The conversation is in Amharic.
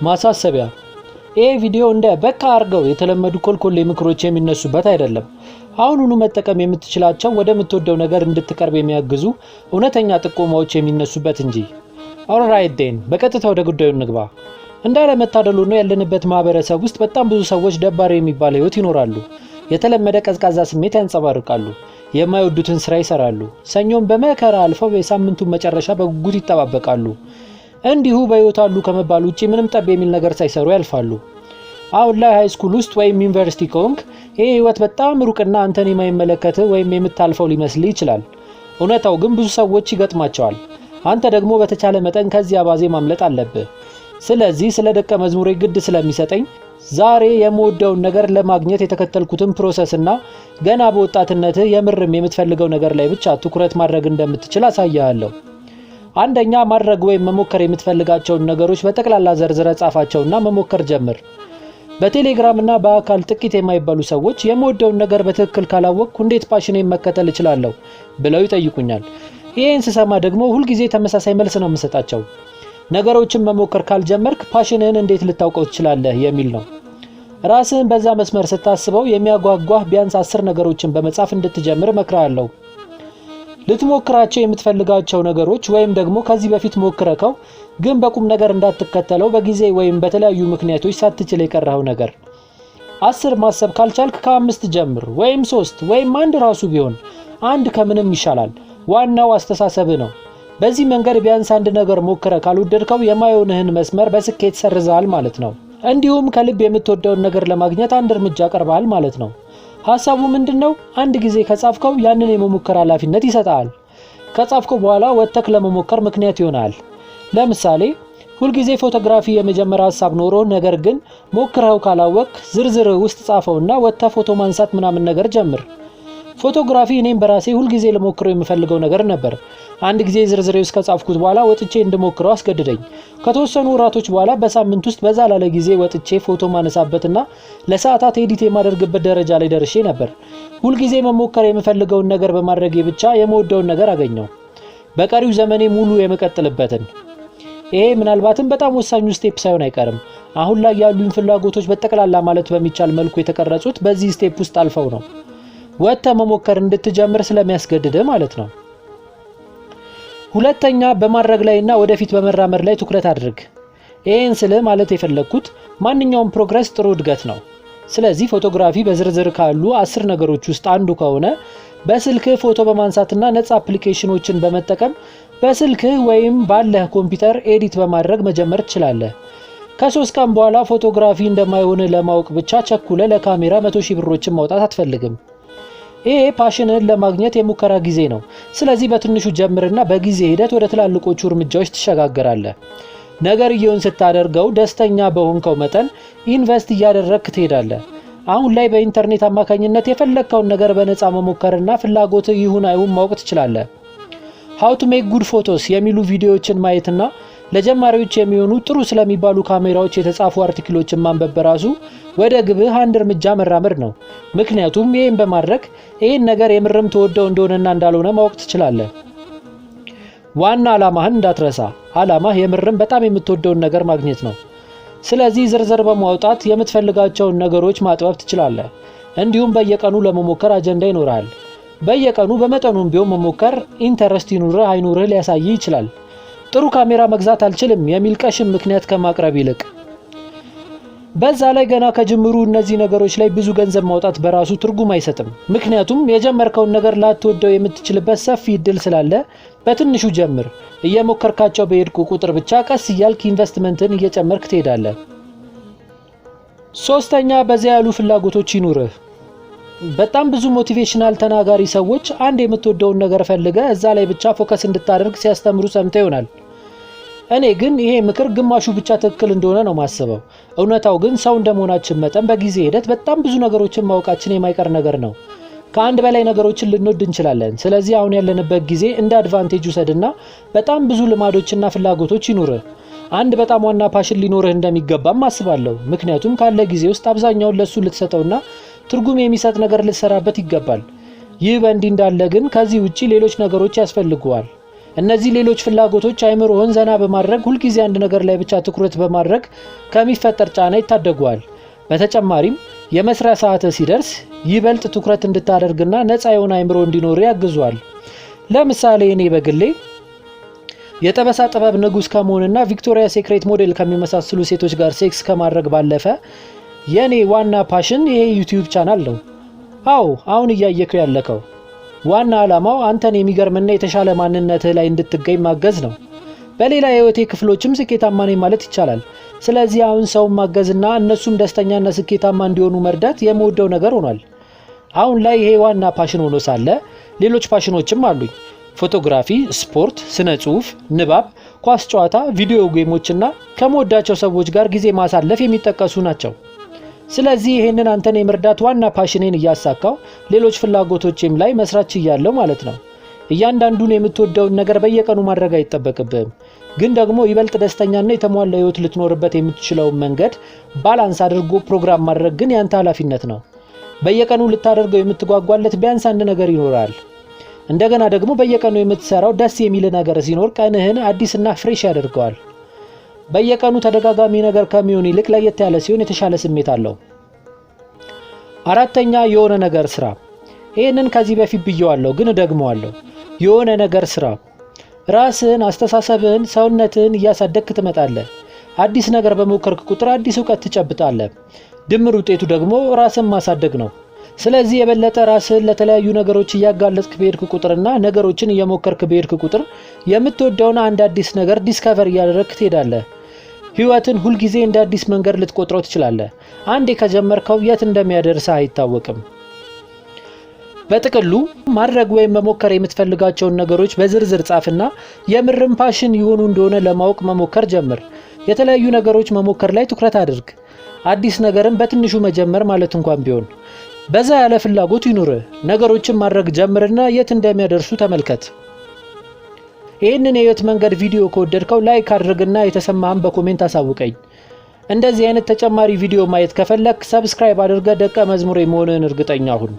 ማሳሰቢያ ይሄ ቪዲዮ እንደ በቃ አርገው የተለመዱ ኮልኮሌ ምክሮች የሚነሱበት አይደለም። አሁኑኑ መጠቀም የምትችላቸው ወደምትወደው ነገር እንድትቀርብ የሚያግዙ እውነተኛ ጥቆማዎች የሚነሱበት እንጂ። ኦልራይት ዴን በቀጥታ ወደ ጉዳዩ እንግባ። እንዳለመታደሉ ነው ያለንበት ማህበረሰብ ውስጥ በጣም ብዙ ሰዎች ደባሪ የሚባል ህይወት ይኖራሉ። የተለመደ ቀዝቃዛ ስሜት ያንጸባርቃሉ። የማይወዱትን ስራ ይሰራሉ። ሰኞን በመከራ አልፈው የሳምንቱን መጨረሻ በጉጉት ይጠባበቃሉ። እንዲሁ በህይወት አሉ ከመባል ውጪ ምንም ጠብ የሚል ነገር ሳይሰሩ ያልፋሉ። አሁን ላይ ሃይ ስኩል ውስጥ ወይም ዩኒቨርሲቲ ከሆንክ ይሄ ህይወት በጣም ሩቅና አንተን የማይመለከት ወይም የምታልፈው ሊመስል ይችላል። እውነታው ግን ብዙ ሰዎች ይገጥማቸዋል። አንተ ደግሞ በተቻለ መጠን ከዚህ አባዜ ማምለጥ አለብህ። ስለዚህ ስለ ደቀ መዝሙሬ ግድ ስለሚሰጠኝ ዛሬ የምወደውን ነገር ለማግኘት የተከተልኩትን ፕሮሰስና ገና በወጣትነትህ የምርም የምትፈልገው ነገር ላይ ብቻ ትኩረት ማድረግ እንደምትችል አሳያለሁ። አንደኛ ማድረግ ወይም መሞከር የምትፈልጋቸውን ነገሮች በጠቅላላ ዘርዝረ ጻፋቸውና መሞከር ጀምር። በቴሌግራም እና በአካል ጥቂት የማይባሉ ሰዎች የምወደውን ነገር በትክክል ካላወቅኩ እንዴት ፓሽኔን መከተል እችላለሁ ብለው ይጠይቁኛል። ይሄን ስሰማ ደግሞ ሁሉ ጊዜ ተመሳሳይ መልስ ነው የምሰጣቸው። ነገሮችን መሞከር ካልጀመርክ ፓሽንህን እንዴት ልታውቀው ትችላለህ የሚል ነው። ራስህን በዛ መስመር ስታስበው የሚያጓጓህ ቢያንስ 10 ነገሮችን በመጻፍ እንድትጀምር እመክርሃለሁ። ልትሞክራቸው የምትፈልጋቸው ነገሮች ወይም ደግሞ ከዚህ በፊት ሞክረከው ግን በቁም ነገር እንዳትከተለው በጊዜ ወይም በተለያዩ ምክንያቶች ሳትችል የቀረው ነገር። 10 ማሰብ ካልቻልክ ከ5 ጀምር ወይም 3 ወይም 1 ራሱ ቢሆን 1 ከምንም ይሻላል። ዋናው አስተሳሰብህ ነው። በዚህ መንገድ ቢያንስ አንድ ነገር ሞክረ ካልወደድከው የማይሆንህን መስመር በስኬት ሰርዛል ማለት ነው። እንዲሁም ከልብ የምትወደውን ነገር ለማግኘት አንድ እርምጃ ቀርባል ማለት ነው። ሐሳቡ ምንድነው? አንድ ጊዜ ከጻፍከው ያንን የመሞከር ኃላፊነት ይሰጣል። ከጻፍከው በኋላ ወጥተክ ለመሞከር ምክንያት ይሆናል። ለምሳሌ ሁሉ ጊዜ ፎቶግራፊ የመጀመሪያ ሐሳብ ኖሮ ነገር ግን ሞክረው ካላወቅ ዝርዝር ውስጥ ጻፈውና ወጥተ ፎቶ ማንሳት ምናምን ነገር ጀምር። ፎቶግራፊ እኔም በራሴ ሁሉ ጊዜ ለሞክረው የምፈልገው ነገር ነበር። አንድ ጊዜ ዝርዝሬ ውስጥ ከጻፍኩት በኋላ ወጥቼ እንድሞክረው አስገድደኝ። ከተወሰኑ ወራቶች በኋላ በሳምንት ውስጥ በዛ ላለ ጊዜ ወጥቼ ፎቶ ማነሳበትና ለሰዓታት ኤዲት የማደርግበት ደረጃ ላይ ደርሼ ነበር። ሁሉ ጊዜ መሞከር የምፈልገውን ነገር በማድረጌ ብቻ የምወደውን ነገር አገኘው። በቀሪው ዘመኔ ሙሉ የመቀጠልበትን። ይሄ ምናልባትም በጣም ወሳኙ ስቴፕ ሳይሆን አይቀርም። አሁን ላይ ያሉኝ ፍላጎቶች በጠቅላላ ማለት በሚቻል መልኩ የተቀረጹት በዚህ ስቴፕ ውስጥ አልፈው ነው። ወጥተ መሞከር እንድትጀምር ስለሚያስገድድ ማለት ነው። ሁለተኛ በማድረግ ላይና ወደፊት በመራመድ ላይ ትኩረት አድርግ። ይሄን ስለ ማለት የፈለኩት ማንኛውም ፕሮግረስ ጥሩ እድገት ነው። ስለዚህ ፎቶግራፊ በዝርዝር ካሉ 10 ነገሮች ውስጥ አንዱ ከሆነ በስልክ ፎቶ በማንሳትና ነፃ አፕሊኬሽኖችን በመጠቀም በስልክ ወይም ባለህ ኮምፒውተር ኤዲት በማድረግ መጀመር ትችላለህ። ከ3 ቀን በኋላ ፎቶግራፊ እንደማይሆን ለማወቅ ብቻ ቸኩለ ለካሜራ 100,000 ብሮችን ማውጣት አትፈልግም። ይሄ ፓሽንን ለማግኘት የሙከራ ጊዜ ነው። ስለዚህ በትንሹ ጀምርና በጊዜ ሂደት ወደ ትላልቆቹ እርምጃዎች ትሸጋገራለህ። ነገርየውን ስታደርገው ደስተኛ በሆንከው መጠን ኢንቨስት እያደረግክ ትሄዳለህ። አሁን ላይ በኢንተርኔት አማካኝነት የፈለግከውን ነገር በነፃ መሞከርና ፍላጎትህ ይሁን አይሁን ማወቅ ትችላለህ። How to make good photos የሚሉ ቪዲዮዎችን ማየትና ለጀማሪዎች የሚሆኑ ጥሩ ስለሚባሉ ካሜራዎች የተጻፉ አርቲክሎችን ማንበብ በራሱ ወደ ግብህ አንድ እርምጃ መራመድ ነው። ምክንያቱም ይሄን በማድረግ ይሄን ነገር የምርም ተወደው እንደሆነና እንዳልሆነ ማወቅ ትችላለህ። ዋና ዓላማህን እንዳትረሳ። ዓላማህ የምርም በጣም የምትወደውን ነገር ማግኘት ነው። ስለዚህ ዝርዝር በማውጣት የምትፈልጋቸውን ነገሮች ማጥበብ ትችላለህ። እንዲሁም በየቀኑ ለመሞከር አጀንዳ ይኖራል። በየቀኑ በመጠኑም ቢሆን መሞከር ኢንተረስት ይኑርህ አይኑርህ ሊያሳይ ይችላል። ጥሩ ካሜራ መግዛት አልችልም የሚል ቀሽም ምክንያት ከማቅረብ ይልቅ በዛ ላይ ገና ከጅምሩ እነዚህ ነገሮች ላይ ብዙ ገንዘብ ማውጣት በራሱ ትርጉም አይሰጥም። ምክንያቱም የጀመርከውን ነገር ላትወደው የምትችልበት ሰፊ እድል ስላለ በትንሹ ጀምር። እየሞከርካቸው በሄድኩ ቁጥር ብቻ ቀስ እያልክ ኢንቨስትመንትን እየጨመርክ ትሄዳለህ። ሶስተኛ በዚያ ያሉ ፍላጎቶች ይኑርህ። በጣም ብዙ ሞቲቬሽናል ተናጋሪ ሰዎች አንድ የምትወደውን ነገር ፈልገህ እዛ ላይ ብቻ ፎከስ እንድታደርግ ሲያስተምሩ ሰምተህ ይሆናል። እኔ ግን ይሄ ምክር ግማሹ ብቻ ትክክል እንደሆነ ነው ማስበው። እውነታው ግን ሰው እንደመሆናችን መጠን በጊዜ ሂደት በጣም ብዙ ነገሮችን ማወቃችን የማይቀር ነገር ነው። ከአንድ በላይ ነገሮችን ልንወድ እንችላለን። ስለዚህ አሁን ያለንበት ጊዜ እንደ አድቫንቴጅ ውሰድና በጣም ብዙ ልማዶችና ፍላጎቶች ይኑርህ። አንድ በጣም ዋና ፓሽን ሊኖርህ እንደሚገባም አስባለሁ። ምክንያቱም ካለ ጊዜ ውስጥ አብዛኛውን ለሱ ልትሰጠውና ትርጉም የሚሰጥ ነገር ልትሰራበት ይገባል። ይህ በእንዲህ እንዳለ ግን ከዚህ ውጪ ሌሎች ነገሮች ያስፈልጉዋል። እነዚህ ሌሎች ፍላጎቶች አይምሮህን ዘና በማድረግ ሁልጊዜ አንድ ነገር ላይ ብቻ ትኩረት በማድረግ ከሚፈጠር ጫና ይታደጉዋል። በተጨማሪም የመስሪያ ሰዓት ሲደርስ ይበልጥ ትኩረት እንድታደርግና ነፃ የሆነ አይምሮ እንዲኖር ያግዟል። ለምሳሌ እኔ በግሌ የጠበሳ ጥበብ ንጉስ ከመሆንና ቪክቶሪያ ሴክሬት ሞዴል ከሚመሳሰሉ ሴቶች ጋር ሴክስ ከማድረግ ባለፈ የኔ ዋና ፓሽን ይሄ ዩቲዩብ ቻናል ነው። አዎ አሁን እያየከው ያለከው ዋና ዓላማው አንተን የሚገርምና የተሻለ ማንነትህ ላይ እንድትገኝ ማገዝ ነው። በሌላ የህይወቴ ክፍሎችም ስኬታማ ነኝ ማለት ይቻላል። ስለዚህ አሁን ሰውን ማገዝና እነሱም ደስተኛና ስኬታማ እንዲሆኑ መርዳት የምወደው ነገር ሆኗል። አሁን ላይ ይሄ ዋና ፓሽን ሆኖ ሳለ ሌሎች ፓሽኖችም አሉኝ። ፎቶግራፊ፣ ስፖርት፣ ስነ ጽሁፍ፣ ንባብ፣ ኳስ ጨዋታ፣ ቪዲዮ ጌሞችና ከመወዳቸው ሰዎች ጋር ጊዜ ማሳለፍ የሚጠቀሱ ናቸው። ስለዚህ ይሄንን አንተን የመርዳት ዋና ፓሽኔን እያሳካው ሌሎች ፍላጎቶችም ላይ መስራት ችያለሁ ማለት ነው። እያንዳንዱን የምትወደውን ነገር በየቀኑ ማድረግ አይጠበቅብህም፣ ግን ደግሞ ይበልጥ ደስተኛና የተሟላ ህይወት ልትኖርበት የምትችለውን መንገድ ባላንስ አድርጎ ፕሮግራም ማድረግ ግን ያንተ ኃላፊነት ነው። በየቀኑ ልታደርገው የምትጓጓለት ቢያንስ አንድ ነገር ይኖራል። እንደገና ደግሞ በየቀኑ የምትሰራው ደስ የሚል ነገር ሲኖር ቀንህን አዲስና ፍሬሽ ያደርገዋል። በየቀኑ ተደጋጋሚ ነገር ከሚሆን ይልቅ ለየት ያለ ሲሆን የተሻለ ስሜት አለው። አራተኛ የሆነ ነገር ስራ። ይሄንን ከዚህ በፊት ብየዋለሁ ግን ደግመዋለሁ። የሆነ ነገር ስራ። ራስህን፣ አስተሳሰብህን፣ ሰውነትህን እያሳደግክ ትመጣለህ። አዲስ ነገር በመሞከርክ ቁጥር አዲስ ዕውቀት ትጨብጣለህ። ድምር ውጤቱ ደግሞ ራስን ማሳደግ ነው። ስለዚህ የበለጠ ራስህን ለተለያዩ ነገሮች እያጋለጥክ በሄድክ ቁጥርና ነገሮችን እየሞከርክ በሄድክ ቁጥር የምትወደውን አንድ አዲስ ነገር ዲስከቨር እያደረግክ ትሄዳለህ። ህይወትን ሁልጊዜ እንደ አዲስ መንገድ ልትቆጥረው ትችላለህ። አንዴ ከጀመርከው የት እንደሚያደርስህ አይታወቅም። በጥቅሉ ማድረግ ወይም መሞከር የምትፈልጋቸውን ነገሮች በዝርዝር ጻፍና የምርም ፓሽን ይሆኑ እንደሆነ ለማወቅ መሞከር ጀምር። የተለያዩ ነገሮች መሞከር ላይ ትኩረት አድርግ። አዲስ ነገርን በትንሹ መጀመር ማለት እንኳን ቢሆን በዛ ያለ ፍላጎት ይኑርህ። ነገሮችን ማድረግ ጀምርና የት እንደሚያደርሱ ተመልከት። ይህንን የህይወት መንገድ ቪዲዮ ከወደድከው ላይክ አድርግና የተሰማህን በኮሜንት አሳውቀኝ። እንደዚህ አይነት ተጨማሪ ቪዲዮ ማየት ከፈለክ ሰብስክራይብ አድርገህ ደቀ መዝሙሬ መሆንህን እርግጠኛ ሁን።